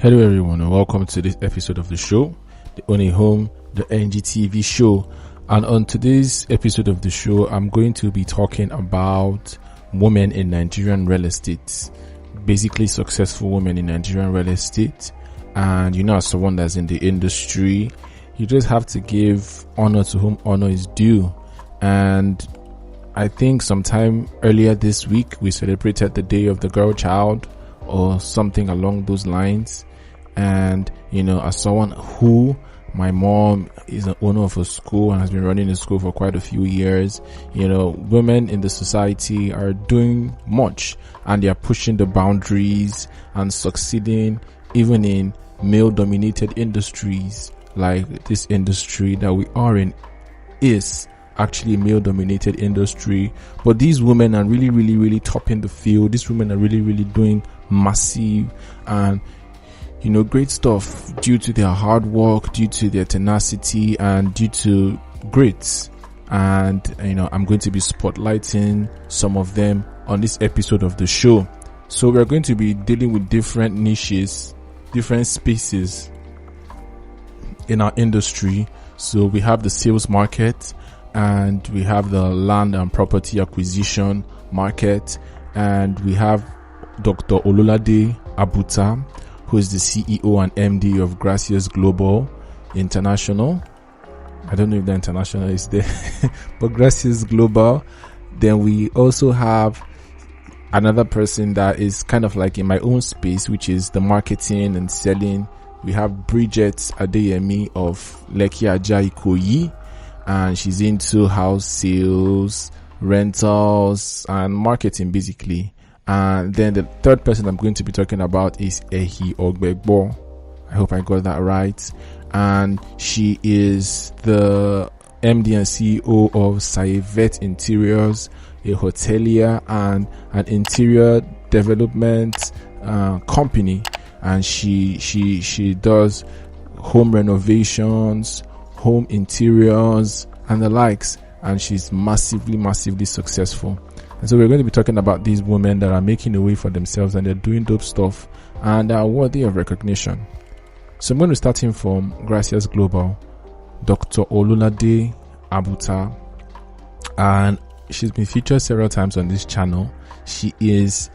Hello everyone and welcome to this episode of the show, the Ownahome, the NGTV show. And on today's episode of the show, I'm going to be talking about women in Nigerian real estate, basically successful women in Nigerian real estate. And as someone that's in the industry, you just have to give honor to whom honor is due. And I think sometime earlier this week, we celebrated the Day of the Girl Child or something along those lines. And, as someone who, my mom is an owner of a school and has been running a school for quite a few years, women in the society are doing much and they are pushing the boundaries and succeeding even in male-dominated industries. Like this industry that we are in is actually a male-dominated industry, but these women are really topping the field. These women are really doing massive and great stuff due to their hard work, due to their tenacity, and due to grades. And I'm going to be spotlighting some of them on this episode of the show. So we're going to be dealing with different niches, different spaces in our industry. So we have the sales market, and we have the land and property acquisition market, and we have Dr. Olad Abuta, who is the CEO and MD of Gracias Global International. I don't know if the international is there, but Gracias Global. Then we also have another person that is kind of like in my own space, which is the marketing and selling. We have Bridget Adeyemi of Lekki-Ajah-Ikoyi, and she's into house sales, rentals, and marketing basically. And then the third person I'm going to be talking about is Ehi Ogbebor. I hope I got that right. And she is the MD and CEO of Saveyveth Interiors, a hotelier and an interior development company. And she does home renovations, home interiors, and the likes. And she's massively successful. And so we're going to be talking about these women that are making a way for themselves and they're doing dope stuff and are worthy of recognition. So I'm going to start in from Gracias Global, Dr. Olad Abuta, and she's been featured several times on this channel. She is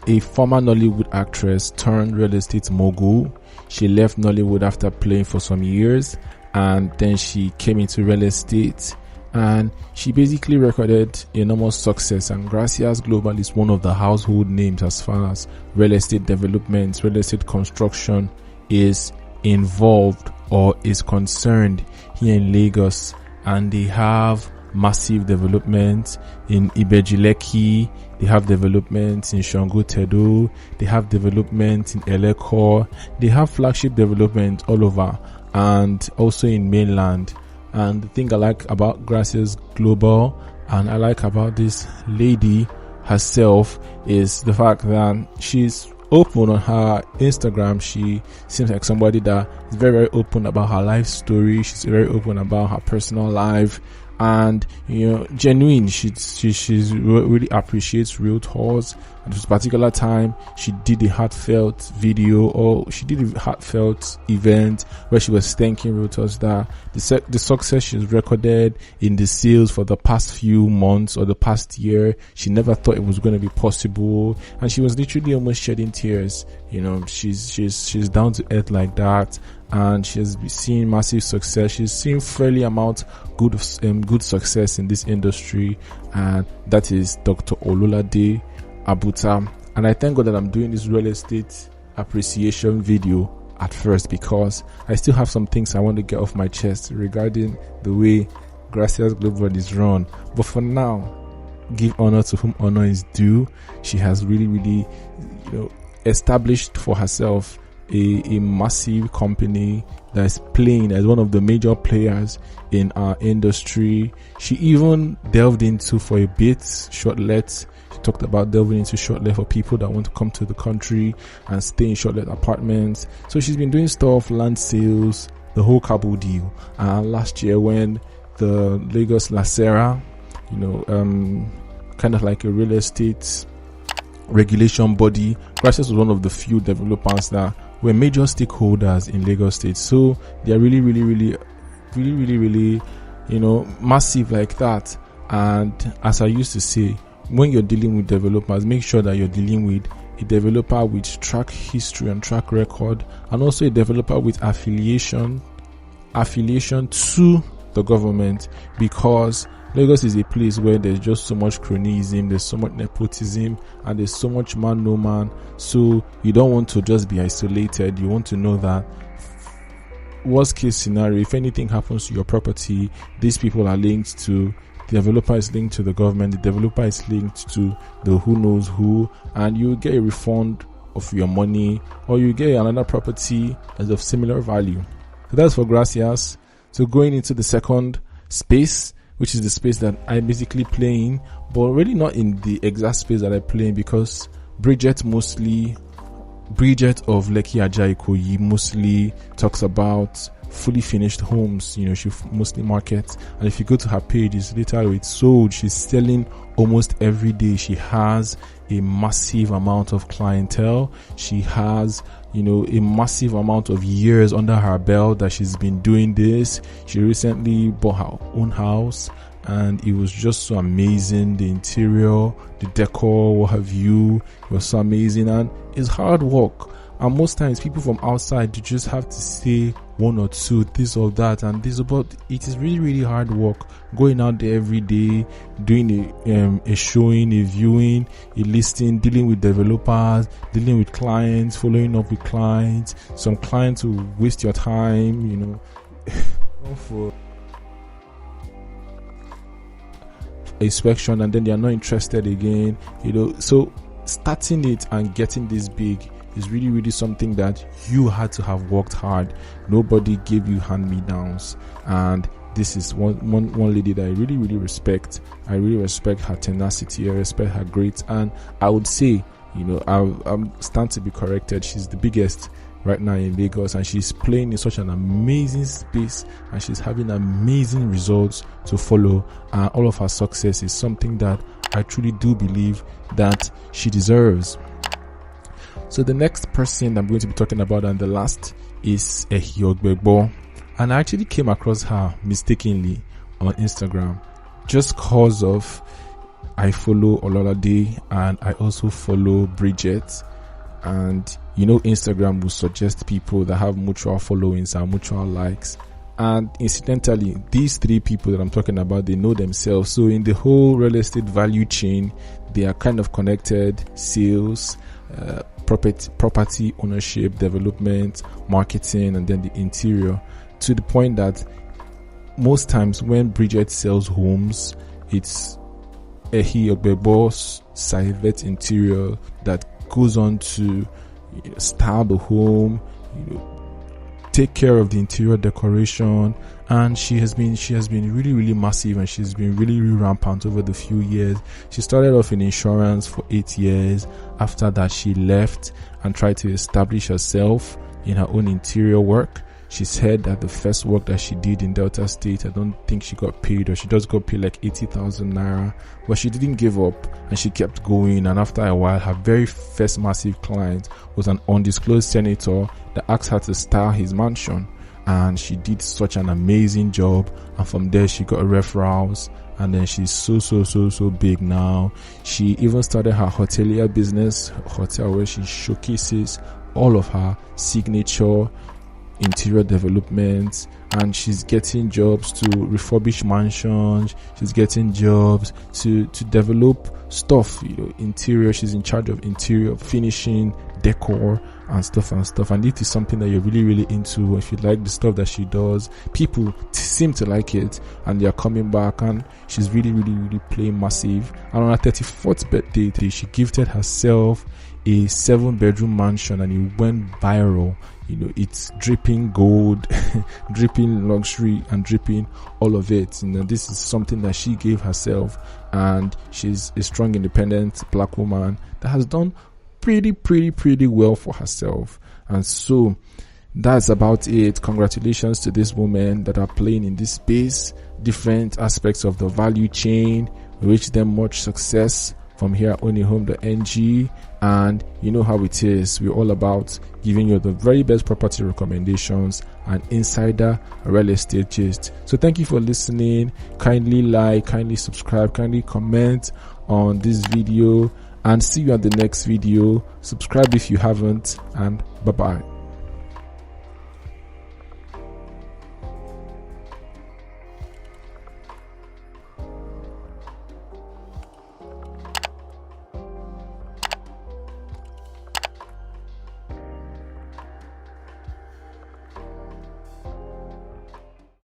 a former Nollywood actress turned real estate mogul. She left Nollywood after playing for some years, and then she came into real estate. And she basically recorded enormous success, and Gracias Global is one of the household names as far as real estate development, real estate construction is involved or is concerned here in Lagos. And they have massive development in Lekki, they have developments in Shango-Tedo, they have development in Eleko, they have flagship development all over and also in mainland. And the thing I like about Gracias Global and I like about this lady herself is the fact that she's open on her Instagram. She seems like somebody that is very open about her life story. She's very open about her personal life. And genuine. She's really appreciates realtors. At this particular time, she did a heartfelt video, or she did a heartfelt event where she was thanking realtors that the success she's recorded in the sales for the past few months or the past year, she never thought it was going to be possible, and she was literally almost shedding tears. She's down to earth like that. And she has seen massive success. She's seen fairly amount good success in this industry, and that is Dr. Olad Abuta. And I thank God that I'm doing this real estate appreciation video at first, because I still have some things I want to get off my chest regarding the way Gracias Global is run. But for now, give honor to whom honor is due. She has really established for herself a massive company that is playing as one of the major players in our industry. She even delved into for a bit short-let. She talked about delving into short-let for people that want to come to the country and stay in short-let apartments. So she's been doing stuff, land sales, the whole cabo deal. Last year when the Lagos Lacera, kind of like a real estate regulation body. Gracias was one of the few developers that were major stakeholders in Lagos State. So they are really, massive like that. And as I used to say, when you're dealing with developers, make sure that you're dealing with a developer with track history and track record, and also a developer with affiliation to the government, because Lagos is a place where there's just so much cronyism, there's so much nepotism, and there's so much man no man. So you don't want to just be isolated. You want to know that worst case scenario, if anything happens to your property, these people are linked to, the developer is linked to the government, the developer is linked to the who knows who, and you get a refund of your money, or you get another property as of similar value. So that's for gracias. So going into the second space, which is the space that I basically play in, but really not in the exact space that I play in, because Bridget of Lekki-Ajah-Ikoyi mostly talks about fully finished homes. She mostly markets, and if you go to her page, it's literally it's sold. She's selling almost every day. She has a massive amount of clientele. She has a massive amount of years under her belt that she's been doing this. She recently bought her own house, and it was just so amazing. The interior, the decor, what have you, it was so amazing, and it's hard work. And most times people from outside, you just have to say one or two, this or that, and this, but it is really, really hard work. Going out there every day, doing a showing, a viewing, a listing, dealing with developers, dealing with clients, following up with clients. Some clients will waste your time, for inspection, and then they are not interested again. So starting it and getting this big is really, really something that you had to have worked hard. Nobody gave you hand-me-downs, and this is one lady that I really, really respect. I really respect her tenacity. I respect her grit, and I would say, I'm stand to be corrected. She's the biggest right now in Lagos, and she's playing in such an amazing space, and she's having amazing results to follow. And all of her success is something that I truly do believe that she deserves. So the next person I'm going to be talking about, and the last, is Ehi Ogbebor. And I actually came across her mistakenly on Instagram, just cause of I follow Olad, and I also follow Bridget. And Instagram will suggest people that have mutual followings and mutual likes. And incidentally, these three people that I'm talking about, they know themselves. So in the whole real estate value chain, they are kind of connected: sales, property ownership, development, marketing, and then the interior, to the point that most times when Bridget sells homes, it's Ehi Ogbebor's Saveyveth interior that goes on to style the home, take care of the interior decoration, and she has been really, really massive, and she's been really, really rampant over the few years. She started off in insurance for 8 years. After that, she left and tried to establish herself in her own interior work. She said that the first work that she did in Delta State, I don't think she got paid, or she just got paid like 80,000 naira, but she didn't give up, and she kept going. And after a while, her very first massive client was an undisclosed senator that asked her to style his mansion, and she did such an amazing job. And from there, she got referrals, and then she's so big now. She even started her hotelier business, hotel, where she showcases all of her signature interior developments, and she's getting jobs to refurbish mansions. She's getting jobs to develop stuff, interior. She's in charge of interior finishing, decor, and stuff. And it is something that you're really, really into. If you like the stuff that she does, people seem to like it, and they are coming back, and she's really, really, really playing massive. And on her 34th birthday, she gifted herself a 7-bedroom mansion, and it went viral. It's dripping gold, dripping luxury, and dripping all of it. This is something that she gave herself, and she's a strong, independent black woman that has done pretty well for herself. And so that's about it. Congratulations to these women that are playing in this space, different aspects of the value chain. We wish them much success, from here at Ownahome.ng. And you know how it is. We're all about giving you the very best property recommendations and insider real estate gist. So thank you for listening. Kindly like, kindly subscribe, kindly comment on this video, and see you at the next video. Subscribe if you haven't, and bye bye.